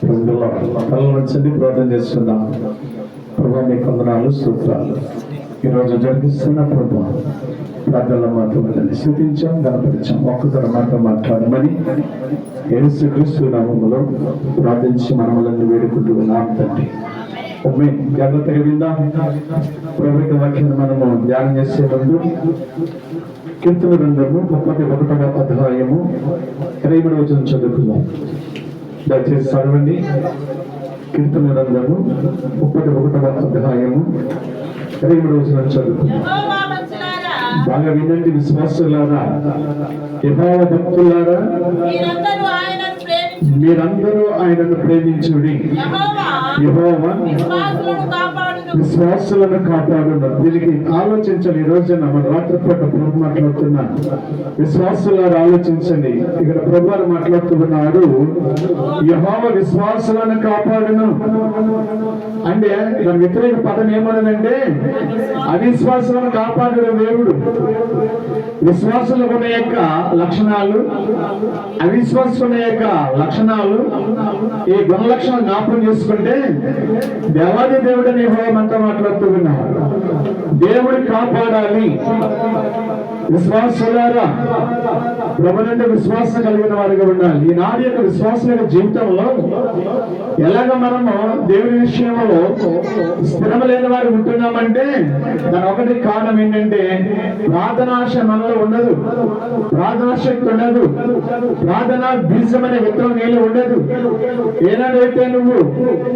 తల వచ్చి ప్రార్థన చేస్తున్నాం. ప్రభా మీ కొందనాలు స్తోత్రాలు. ఈరోజు జరిగిస్తున్న ప్రభా ప్రార్థనలో మాతో స్థితించాం, గణపరిచాం. ఒక్కసారి మాతో మాట్లాడమని యేసుక్రీస్తు నామములో ప్రార్థించి మనములను వేడుకుంటూ ఉన్నాం తండ్రి. జాగ్రత్తగా విందాం. ప్రభుత్వ వాక్యాన్ని మనము ధ్యానం చేసే ముందు కీర్తన గ్రంథము 31వ అధ్యాయము 20వ వచనం చదువుకుందాం. దయచేసి చదవండి. కీర్తన గ్రంథము 31వ అధ్యాయము 20వ వచనం చదువుకుందాం. బాగా వినండి విశ్వాసులారా, యెహోవా భక్తులారా, మీరందరూ ఆయనను ప్రేమించుడి. యెహోవా విశ్వాసులను కాపాడును. దీనికి ఆలోచించండి. ఈ రోజున మన రాత్రిపూట ప్రభు మాట్లాడుతున్నా. విశ్వాసులారు ఆలోచించండి. ఇక్కడ ప్రభు మాట్లాడుతున్నాడు, యెహోవా విశ్వాసులను కాపాడును అంటే దాని వ్యతిరేక పదం ఏమన్నదంటే అవిశ్వాసులను కాపాడు దేవుడు. విశ్వాసులకు ఉన్న యొక్క లక్షణాలు, అవిశ్వాసుల యొక్క లక్షణాలు, ఈ గుణ లక్షణాలు జ్ఞాపకం చేసుకుంటే దేవాది దేవుడని అంతా మాట్లాడుతూ ఉన్నారు. దేవుడు కాపాడాలి. విశ్వాసులారా, ప్రభునందు విశ్వాసం కలిగిన వారిగా ఉండాలి. ఈనాటి యొక్క విశ్వాసం యొక్క జీవితంలో ఎలాగ మనము దేవుని విషయంలో స్థిరం లేని వారు ఉంటున్నామంటే దాని ఒకటి కారణం ఏంటంటే ప్రార్థనాశ మనలో ఉండదు, ప్రార్థనాశక్తి ఉండదు, ప్రార్థన బీజం అనే విత్తనం నీళ్ళు ఉండదు. ఏనాడైతే నువ్వు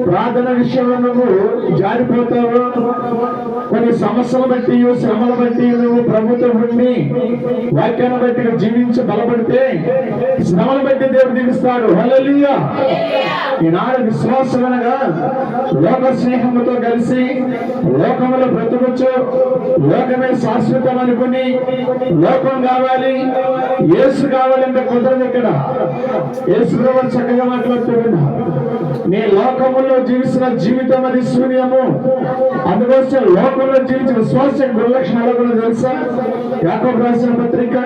ప్రార్థన విషయంలో నువ్వు జారిపోతావో, కొన్ని సమస్యలు బట్టి శ్రమలు బట్టి నువ్వు ప్రభుత్వం ఉండి వాక్యాన్ని బట్టి జీవించి బలపడితే శ్రమలు బట్టి దేవుడు దీవిస్తాడు. హల్లెలూయా. ఈనాడు విశ్వాసం అనగా లోక స్నేహంతో కలిసి లోకంలో బ్రతుకొచ్చు, లోకమే శాశ్వతం అనుకుని లోకం కావాలి, యేసు కావాలంటే కుదరదు. ఇక్కడ యేసు ప్రభు చక్కగా మాట్లాడుతున్నా, నీ లోకములో జీవిస్తున్న జీవితం అది శూన్యము. అందుకోసం లోకంలో జీవించిన విశ్వాసం గుణలక్షణాలు కూడా తెలుసా? యాకోబు రాసిన పత్రిక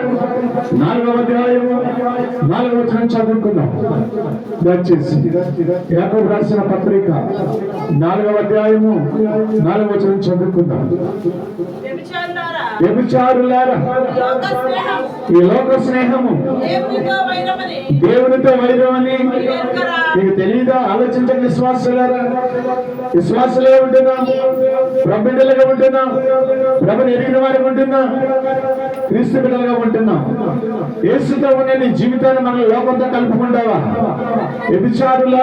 4వ అధ్యాయము 4వ వచనం చదువుకుందాం. దయచేసి యాకోబు రాసిన పత్రిక 4వ అధ్యాయము 4వ వచనం చదువుకుందాం. వ్యభిచారులారా, ఈ లోక స్నేహము దేవునితో వైరమని మీకు తెలియదా? ఆలోచించండి. విశ్వాసులారా, విశ్వాసులే ఉంటున్నాం, ప్రభు బిడ్డలుగా ఉంటున్నాం, ప్రభుని ఎరిగిన వారికి ఉంటున్నాం, క్రీస్తు బిడ్డలుగా ఉంటున్నాం. యేసుతో ఉన్న నీ జీవితాన్ని మనం లోకంతో కలుపుకుంటావా? వ్యభిచారుల